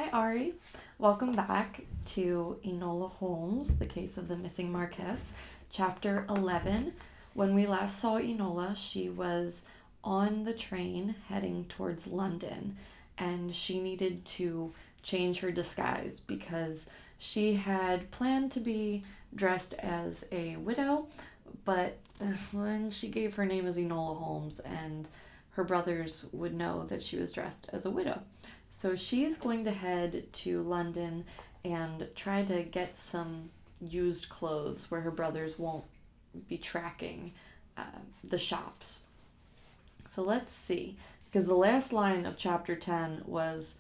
Hi, Ari. Welcome back to Enola Holmes, the case of the missing Marquess, chapter 11. When we last saw Enola, she was on the train heading towards London, and she needed to change her disguise because she had planned to be dressed as a widow, but when she gave her name as Enola Holmes, and her brothers would know that she was dressed as a widow. So she's going to head to London and try to get some used clothes where her brothers won't be tracking the shops. So let's see, because the last line of chapter 10 was,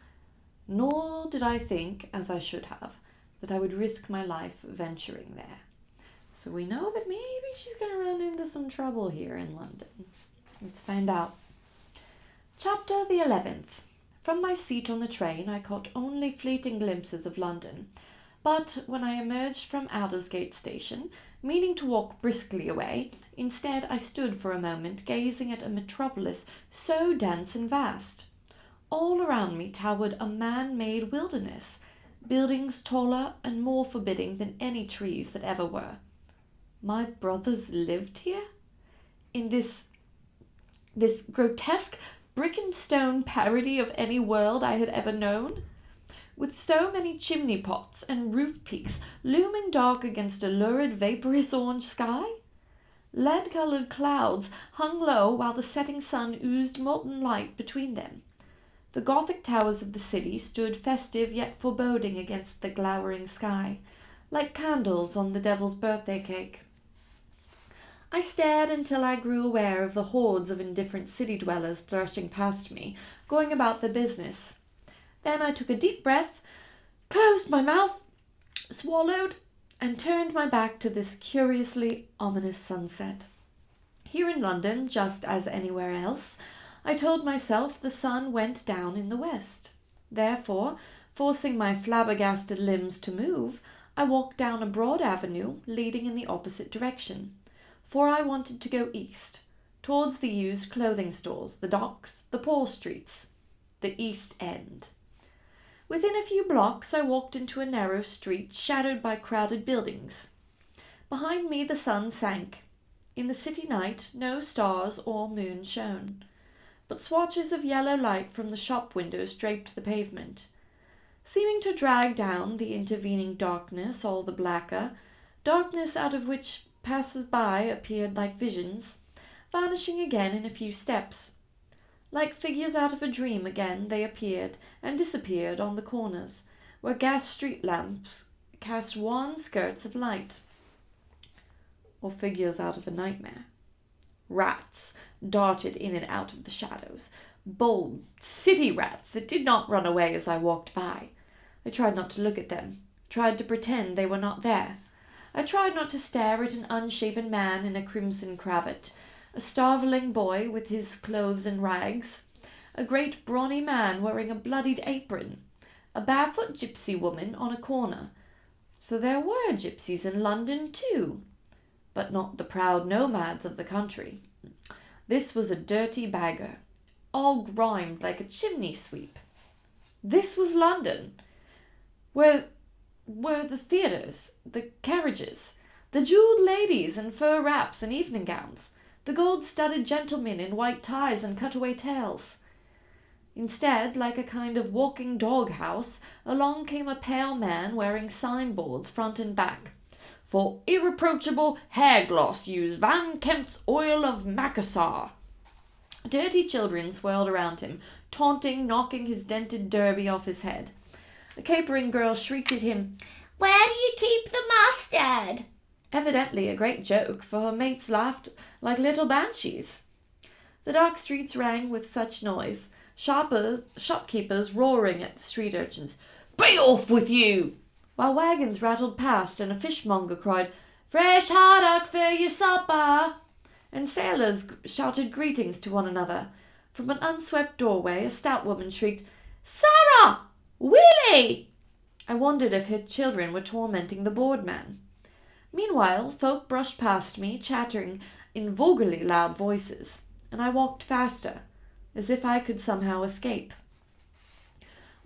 "Nor did I think, as I should have, that I would risk my life venturing there." So we know that maybe she's going to run into some trouble here in London. Let's find out. Chapter the 11th. From my seat on the train, I caught only fleeting glimpses of London. But when I emerged from Aldersgate station, meaning to walk briskly away, instead I stood for a moment gazing at a metropolis so dense and vast. All around me towered a man-made wilderness, buildings taller and more forbidding than any trees that ever were. My brothers lived here? In this grotesque brick and stone parody of any world I had ever known? With so many chimney pots and roof peaks looming dark against a lurid vaporous orange sky? Lead-coloured clouds hung low while the setting sun oozed molten light between them. The Gothic towers of the city stood festive yet foreboding against the glowering sky, like candles on the devil's birthday cake. I stared until I grew aware of the hordes of indifferent city dwellers brushing past me, going about their business. Then I took a deep breath, closed my mouth, swallowed, and turned my back to this curiously ominous sunset. Here in London, just as anywhere else, I told myself the sun went down in the west. Therefore, forcing my flabbergasted limbs to move, I walked down a broad avenue leading in the opposite direction. For I wanted to go east, towards the used clothing stores, the docks, the poor streets, the East End. Within a few blocks I walked into a narrow street shadowed by crowded buildings. Behind me the sun sank. In the city night no stars or moon shone, but swatches of yellow light from the shop windows draped the pavement, seeming to drag down the intervening darkness all the blacker, darkness out of which passers-by appeared like visions, vanishing again in a few steps. Like figures out of a dream again they appeared and disappeared on the corners, where gas street lamps cast wan skirts of light. Or figures out of a nightmare. Rats darted in and out of the shadows, bold city rats that did not run away as I walked by. I tried not to look at them, tried to pretend they were not there. I tried not to stare at an unshaven man in a crimson cravat, a starveling boy with his clothes in rags, a great brawny man wearing a bloodied apron, a barefoot gypsy woman on a corner. So there were gypsies in London too, but not the proud nomads of the country. This was a dirty beggar, all grimed like a chimney sweep. This was London, where the theatres, the carriages, the jewelled ladies in fur wraps and evening gowns, the gold-studded gentlemen in white ties and cutaway tails. Instead, like a kind of walking dog-house, along came a pale man wearing signboards front and back. "For irreproachable hair gloss, use Van Kemp's oil of Macassar." Dirty children swirled around him, taunting, knocking his dented derby off his head. A capering girl shrieked at him, "Where do you keep the mustard?" Evidently a great joke, for her mates laughed like little banshees. The dark streets rang with such noise, shopkeepers roaring at the street urchins, "Be off with you!" while wagons rattled past and a fishmonger cried, "Fresh haddock for your supper!" and sailors shouted greetings to one another. From an unswept doorway a stout woman shrieked, "Sarah! Willie!" I wondered if her children were tormenting the bored man. Meanwhile, folk brushed past me, chattering in vulgarly loud voices, and I walked faster, as if I could somehow escape.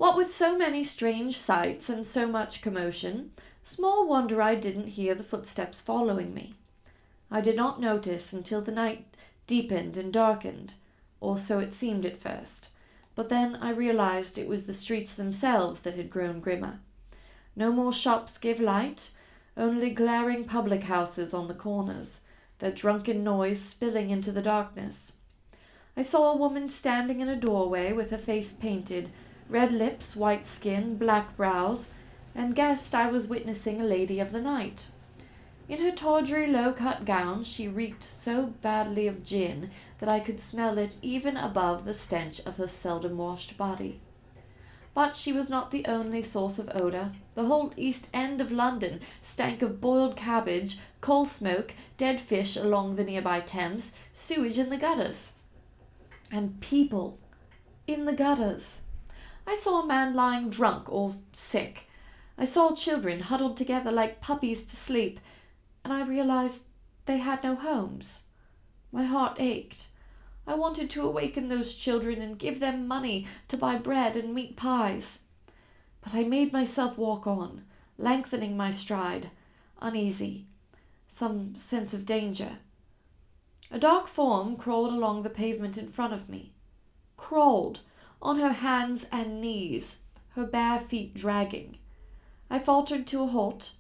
What with so many strange sights and so much commotion, small wonder I didn't hear the footsteps following me. I did not notice until the night deepened and darkened, or so it seemed at first, but then I realized it was the streets themselves that had grown grimmer. No more shops gave light, only glaring public houses on the corners, their drunken noise spilling into the darkness. I saw a woman standing in a doorway with her face painted, red lips, white skin, black brows, and guessed I was witnessing a lady of the night. In her tawdry low-cut gown she reeked so badly of gin that I could smell it even above the stench of her seldom-washed body. But she was not the only source of odour. The whole East End of London stank of boiled cabbage, coal smoke, dead fish along the nearby Thames, sewage in the gutters. And people in the gutters. I saw a man lying drunk or sick. I saw children huddled together like puppies to sleep, and I realized they had no homes. My heart ached. I wanted to awaken those children and give them money to buy bread and meat pies. But I made myself walk on, lengthening my stride, uneasy, some sense of danger. A dark form crawled along the pavement in front of me. Crawled, on her hands and knees, her bare feet dragging. I faltered to a halt,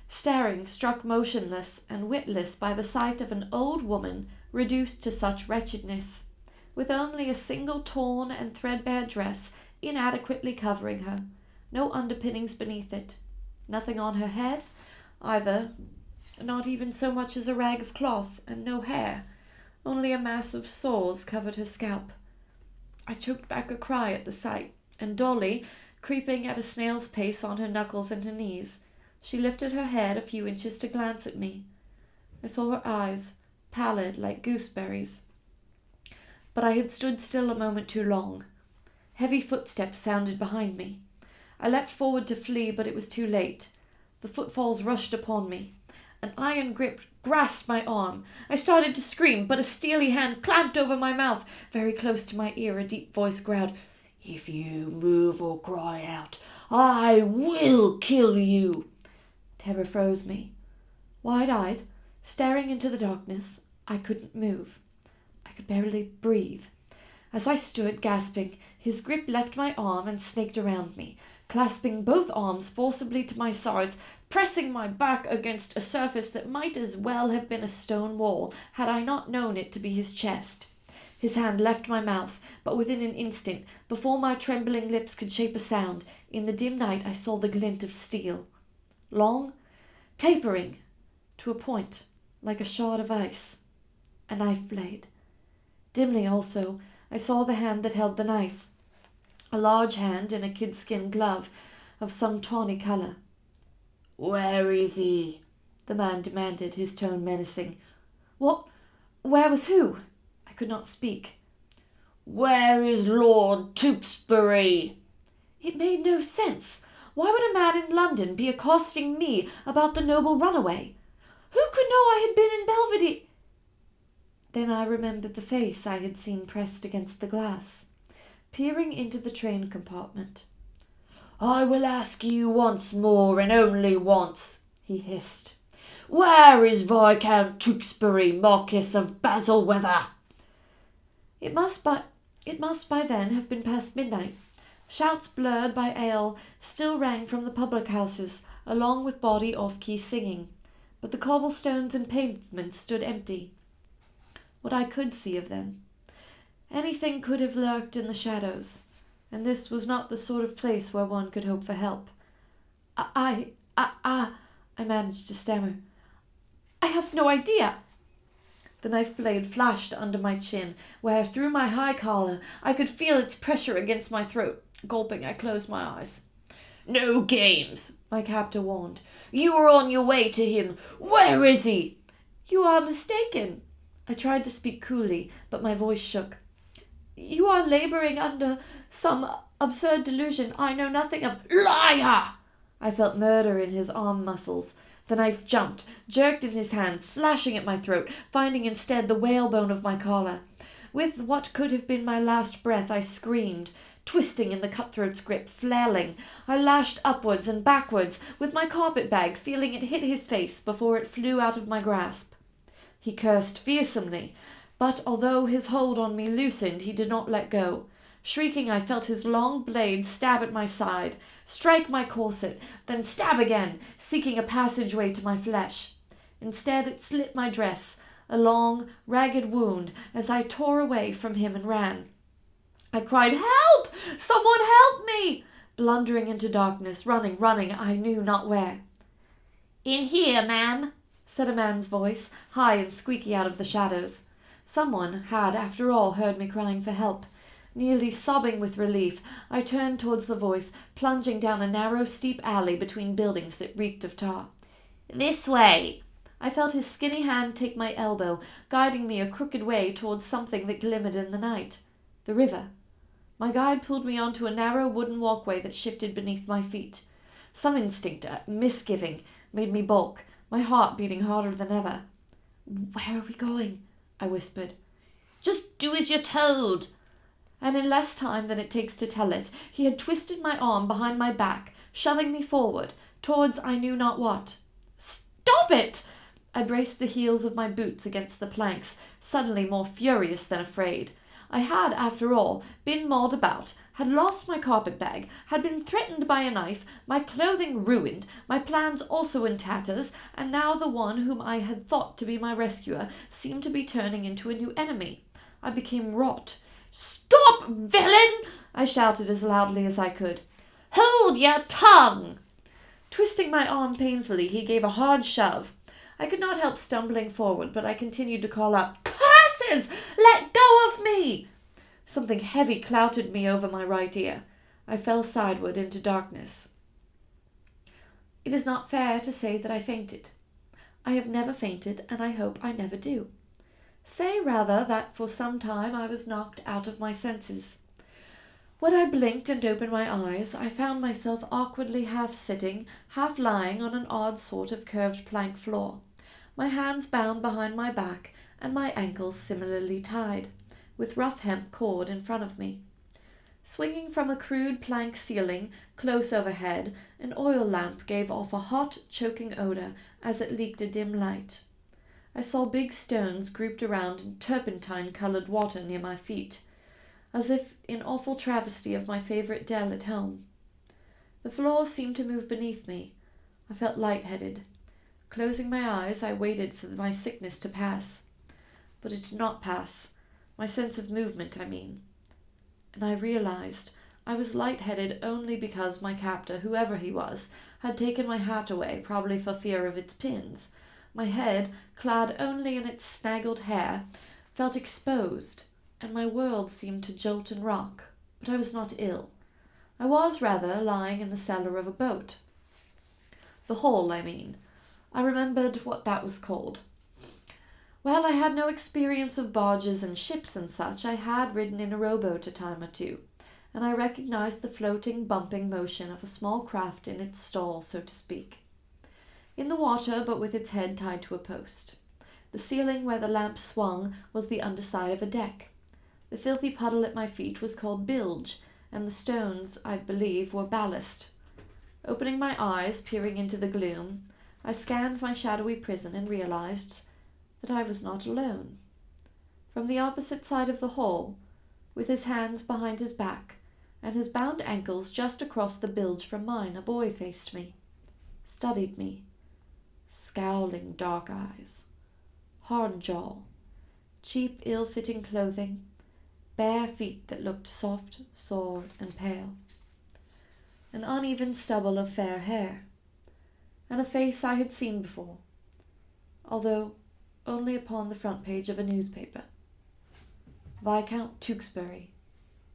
staring, struck motionless and witless by the sight of an old woman reduced to such wretchedness, with only a single torn and threadbare dress inadequately covering her, no underpinnings beneath it, nothing on her head, either, not even so much as a rag of cloth, and no hair, only a mass of sores covered her scalp. I choked back a cry at the sight, and Dolly, creeping at a snail's pace on her knuckles and her knees, she lifted her head a few inches to glance at me. I saw her eyes, pallid like gooseberries. But I had stood still a moment too long. Heavy footsteps sounded behind me. I leapt forward to flee, but it was too late. The footfalls rushed upon me. An iron grip grasped my arm. I started to scream, but a steely hand clamped over my mouth. Very close to my ear, a deep voice growled, "If you move or cry out, I will kill you." Terror froze me. Wide-eyed, staring into the darkness, I couldn't move. I could barely breathe. As I stood, gasping, his grip left my arm and snaked around me, clasping both arms forcibly to my sides, pressing my back against a surface that might as well have been a stone wall had I not known it to be his chest. His hand left my mouth, but within an instant, before my trembling lips could shape a sound, in the dim night I saw the glint of steel. Long, tapering, to a point, like a shard of ice. A knife blade. Dimly also, I saw the hand that held the knife. A large hand in a kid-skin glove of some tawny colour. "Where is he?" the man demanded, his tone menacing. "What? Where was who?" I could not speak. "Where is Lord Tewkesbury?" It made no sense. Why would a man in London be accosting me about the noble runaway? Who could know I had been in Belvedere? Then I remembered the face I had seen pressed against the glass, peering into the train compartment. "I will ask you once more, and only once," he hissed. "Where is Viscount Tewkesbury, Marquis of Basilweather?" It must by then have been past midnight. Shouts blurred by ale still rang from the public houses, along with bawdy off-key singing, but the cobblestones and pavements stood empty. What I could see of them. Anything could have lurked in the shadows, and this was not the sort of place where one could hope for help. I managed to stammer. "I have no idea." The knife blade flashed under my chin, where, through my high collar, I could feel its pressure against my throat. Gulping, I closed my eyes. "No games," my captor warned. "You are on your way to him. Where is he?" "You are mistaken." I tried to speak coolly, but my voice shook. "You are labouring under some absurd delusion I know nothing of." "Liar!" I felt murder in his arm muscles. The knife jumped, jerked in his hand, slashing at my throat, finding instead the whalebone of my collar. With what could have been my last breath, I screamed, twisting in the cutthroat's grip, flailing. I lashed upwards and backwards, with my carpet-bag, feeling it hit his face before it flew out of my grasp. He cursed fearsomely, but although his hold on me loosened, he did not let go. Shrieking, I felt his long blade stab at my side, strike my corset, then stab again, seeking a passageway to my flesh. Instead, it slit my dress, a long, ragged wound, as I tore away from him and ran. I cried, "Help! Someone help me!" blundering into darkness, running, I knew not where. "In here, ma'am," said a man's voice, high and squeaky out of the shadows. Someone had, after all, heard me crying for help. Nearly sobbing with relief, I turned towards the voice, plunging down a narrow, steep alley between buildings that reeked of tar. "This way." I felt his skinny hand take my elbow, guiding me a crooked way towards something that glimmered in the night. The river. My guide pulled me onto a narrow wooden walkway that shifted beneath my feet. Some instinct, a misgiving, made me balk, my heart beating harder than ever. "Where are we going?" I whispered. "Just do as you're told." And in less time than it takes to tell it, he had twisted my arm behind my back, shoving me forward, towards I knew not what. "Stop it!" I braced the heels of my boots against the planks, suddenly more furious than afraid. I had, after all, been mauled about, had lost my carpet-bag, had been threatened by a knife, my clothing ruined, my plans also in tatters, and now the one whom I had thought to be my rescuer seemed to be turning into a new enemy. I became wrought. "Stop, villain!" I shouted as loudly as I could. "Hold your tongue!" Twisting my arm painfully, he gave a hard shove. I could not help stumbling forward, but I continued to call out, "Curses! Let go of me!" Something heavy clouted me over my right ear. I fell sideward into darkness. It is not fair to say that I fainted. I have never fainted, and I hope I never do. Say rather that for some time I was knocked out of my senses. When I blinked and opened my eyes, I found myself awkwardly half sitting, half lying on an odd sort of curved plank floor, my hands bound behind my back and my ankles similarly tied, with rough hemp cord in front of me. Swinging from a crude plank ceiling close overhead, an oil lamp gave off a hot, choking odor as it leaked a dim light. I saw big stones grouped around in turpentine-colored water near my feet, as if in awful travesty of my favorite dell at home. The floor seemed to move beneath me. I felt lightheaded. Closing my eyes, I waited for my sickness to pass. But it did not pass. My sense of movement, I mean. And I realized I was lightheaded only because my captor, whoever he was, had taken my hat away, probably for fear of its pins. My head, clad only in its snaggled hair, felt exposed, and my world seemed to jolt and rock. But I was not ill. I was, rather, lying in the cellar of a boat. The hold, I mean. I remembered what that was called. Well, I had no experience of barges and ships and such. I had ridden in a rowboat a time or two, and I recognized the floating, bumping motion of a small craft in its stall, so to speak. In the water, but with its head tied to a post. The ceiling where the lamp swung was the underside of a deck. The filthy puddle at my feet was called bilge, and the stones, I believe, were ballast. Opening my eyes, peering into the gloom, I scanned my shadowy prison and realized that I was not alone. From the opposite side of the hall, with his hands behind his back, and his bound ankles just across the bilge from mine, a boy faced me, studied me. Scowling dark eyes, hard jaw, cheap, ill-fitting clothing, bare feet that looked soft, sore, and pale, an uneven stubble of fair hair, and a face I had seen before, although only upon the front page of a newspaper. Viscount Tewkesbury,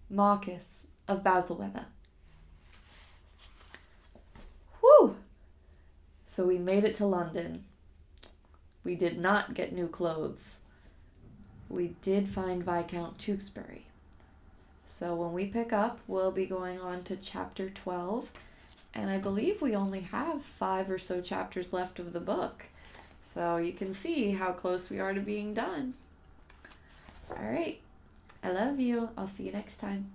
Marquis of Basilweather. Whew! So we made it to London. We did not get new clothes. We did find Viscount Tewkesbury. So when we pick up, we'll be going on to chapter 12. And I believe we only have 5 or so chapters left of the book. So you can see how close we are to being done. All right. I love you. I'll see you next time.